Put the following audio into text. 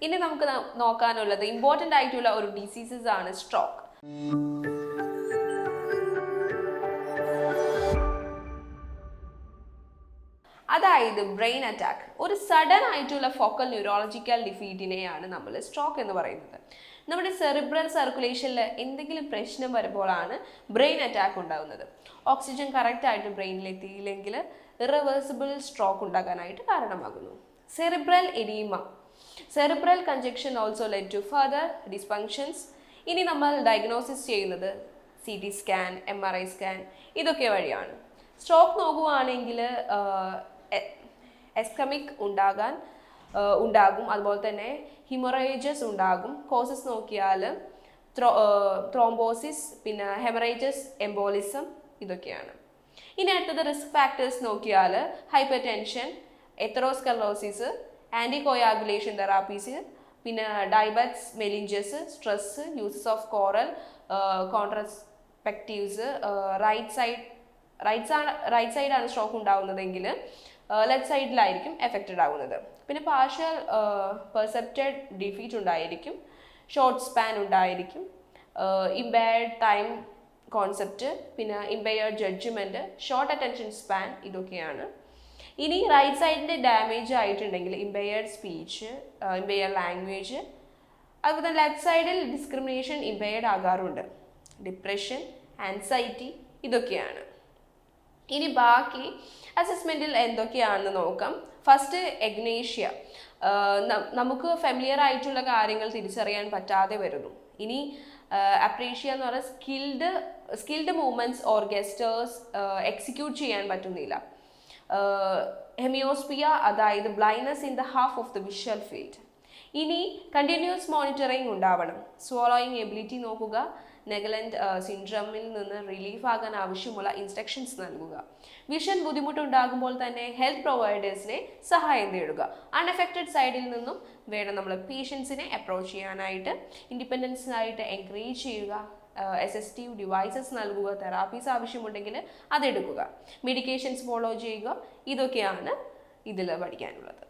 ഇനി നമുക്ക് നോക്കാനുള്ളത് ഇമ്പോർട്ടൻ്റ് ആയിട്ടുള്ള ഒരു ഡിസീസസ് ആണ് സ്ട്രോക്ക്. അതായത് ബ്രെയിൻ അറ്റാക്ക്. ഒരു സഡൻ ആയിട്ടുള്ള ഫോക്കൽ ന്യൂറോളജിക്കൽ ഡിഫീറ്റിനെയാണ് നമ്മൾ സ്ട്രോക്ക് എന്ന് പറയുന്നത്. നമ്മുടെ സെറിബ്രൽ സർക്കുലേഷനിൽ എന്തെങ്കിലും പ്രശ്നം വരുമ്പോഴാണ് ബ്രെയിൻ അറ്റാക്ക് ഉണ്ടാകുന്നത്. ഓക്സിജൻ കറക്റ്റായിട്ട് ബ്രെയിനിൽ എത്തിയില്ലെങ്കിൽ ഇറവേഴ്സിബിൾ സ്ട്രോക്ക് ഉണ്ടാകാനായിട്ട് കാരണമാകുന്നു. Cerebral edema, cerebral congestion also lead to further dysfunctions. ഇനി നമ്മൾ ഡയഗ്നോസിസ് ചെയ്യുന്നത് CT സ്കാൻ, MRI സ്കാൻ ഇതൊക്കെ വഴിയാണ്. സ്ട്രോക്ക് നോക്കുകയാണെങ്കിൽ എസ്കമിക് ഉണ്ടാകും, അതുപോലെ തന്നെ ഹിമറേജസ് ഉണ്ടാകും. കോസസ് നോക്കിയാൽ ത്രോംബോസിസ്, പിന്നെ ഹെമറേജസ്, എംബോളിസം ഇതൊക്കെയാണ്. ഇനി അടുത്തത് റിസ്ക് ഫാക്ടേഴ്സ് നോക്കിയാൽ hypertension, atherosclerosis, anticoagulation therapies, പിന്നെ diabetes mellitus, stress, uses of oral contraceptives, right സൈഡാണ് സ്ട്രോക്ക് ഉണ്ടാകുന്നതെങ്കിൽ ലെഫ്റ്റ് സൈഡിലായിരിക്കും എഫക്റ്റഡ് ആകുന്നത്. പിന്നെ പാർഷ്യൽ പെർസെപ്റ്റഡ് ഡിഫീറ്റ് ഉണ്ടായിരിക്കും, ഷോർട്ട് സ്പാൻ ഉണ്ടായിരിക്കും, ഇമ്പയർഡ് ടൈം കോൺസെപ്റ്റ്, പിന്നെ impaired judgement, short attention span ഇതൊക്കെയാണ്. ഇനി റൈറ്റ് സൈഡിൻ്റെ ഡാമേജ് ആയിട്ടുണ്ടെങ്കിൽ ഇമ്പയർഡ് സ്പീച്ച്, ഇമ്പയർഡ് ലാംഗ്വേജ്, അതുപോലെ തന്നെ ലെഫ്റ്റ് സൈഡിൽ ഡിസ്ക്രിമിനേഷൻ ഇമ്പയർഡ് ആകാറുണ്ട്, ഡിപ്രഷൻ, ആൻസൈറ്റി ഇതൊക്കെയാണ്. ഇനി ബാക്കി അസസ്മെൻറ്റിൽ എന്തൊക്കെയാണെന്ന് നോക്കാം. ഫസ്റ്റ് എഗ്നേഷ്യ. നമുക്ക് ഫെമിലിയർ ആയിട്ടുള്ള കാര്യങ്ങൾ തിരിച്ചറിയാൻ പറ്റാതെ വരുന്നു. ഇനി അപ്രീഷ്യ എന്ന് പറയുന്നത് സ്കിൽഡ് മൂവ്മെൻറ്റ്സ് ഓർ ഗെസ്റ്റേഴ്സ് എക്സിക്യൂട്ട് ചെയ്യാൻ പറ്റുന്നില്ല. ഹെമിയോസ്പിയ, അതായത് blindness in the half of the visual field. ഇനി കണ്ടിന്യൂസ് മോണിറ്ററിങ് ഉണ്ടാവണം. സ്വോളോയിങ് എബിലിറ്റി നോക്കുക, നെഗ്ലൻറ്റ് സിൻഡ്രമിൽ നിന്ന് റിലീഫ് ആകാൻ ആവശ്യമുള്ള ഇൻസ്ട്രക്ഷൻസ് നൽകുക. വിഷൻ ബുദ്ധിമുട്ടുണ്ടാകുമ്പോൾ തന്നെ ഹെൽത്ത് പ്രൊവൈഡേഴ്സിനെ സഹായം തേടുക. അൺഎഫക്റ്റഡ് സൈഡിൽ നിന്നും വേണം നമ്മൾ പേഷ്യൻസിനെ അപ്രോച്ച് ചെയ്യാനായിട്ട്. ഇൻഡിപെൻഡൻസിനായിട്ട് എൻകറേജ് ചെയ്യുക, അസിസ്റ്റീവ് ഡിവൈസസ് നൽകുക, തെറാപ്പീസ് ആവശ്യമുണ്ടെങ്കിൽ അതെടുക്കുക, മെഡിക്കേഷൻസ് ഫോളോ ചെയ്യുക. ഇതൊക്കെയാണ് ഇതിൽ പഠിക്കാനുള്ളത്.